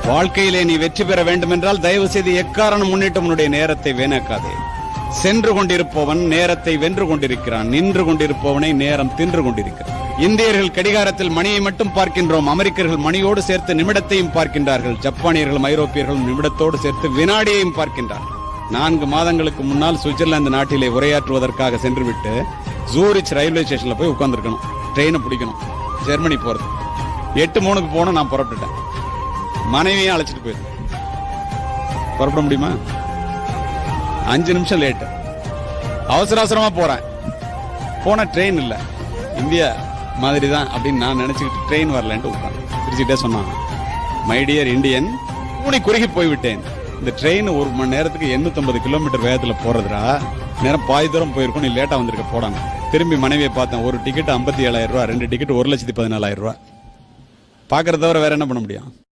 வாழ்க்கையிலே நீ வெற்றி பெற வேண்டும் என்றால் தயவு செய்து எக்காரணம் முன்னிட்டு உன்னுடைய நேரத்தை வீணாக்காதே. சென்று கொண்டிருப்பவன் நேரத்தை வென்று கொண்டிருக்கிறான், நின்று கொண்டிருப்பவனை நேரம் தின்று கொண்டிருக்கிறான். இந்தியர்கள் கடிகாரத்தில் மணியை மட்டும் பார்க்கின்றோம், அமெரிக்கர்கள் மணியோடு சேர்த்து நிமிடத்தையும் பார்க்கின்றார்கள், ஜப்பானியர்களும் ஐரோப்பியர்களும் நிமிடத்தோடு சேர்த்து வினாடியையும் பார்க்கின்றார்கள். 4 மாதங்களுக்கு முன்னால் சுவிட்சர்லாந்து நாட்டிலே உரையாற்றுவதற்காக சென்றுவிட்டு ஜூரிச் ரயில்வே ஸ்டேஷன்ல போய் உட்கார்ந்துருக்கணும். ட்ரெயினை பிடிக்கணும், ஜெர்மனி போறது. 8:03 போன நான் புறப்பட்டுட்டேன். மனைவியும் அழைச்சிட்டு போயிரு. புறப்பட முடியுமா? 5 நிமிஷம் லேட்டு. அவசர அவசரமா போறேன். போன ட்ரெயின் இல்ல, இந்தியா மாதிரி தான் அப்படின்னு நான் நினைச்சுக்கிட்டு ட்ரெயின் வரலன்ட்டு உட்காந்து சிரிச்சுட்டே சொன்னான், மை டியர் இந்தியன், கூனி குறுகி போய்விட்டேன். இந்த ட்ரெயின் 1 மணி நேரத்துக்கு 850 கிலோமீட்டர் வேகத்துல போறதுடா, நேரம் பாதி தூரம் போயிருக்கும், நீ லேட்டா வந்திருக்க போடாங்க. திரும்பி மனைவியை பார்த்தேன். ஒரு டிக்கெட் 57,000 ரூபாய், 2 டிக்கெட் 1,14,000 ரூபாய். பாக்குறத தவிர வேற என்ன பண்ண முடியும்?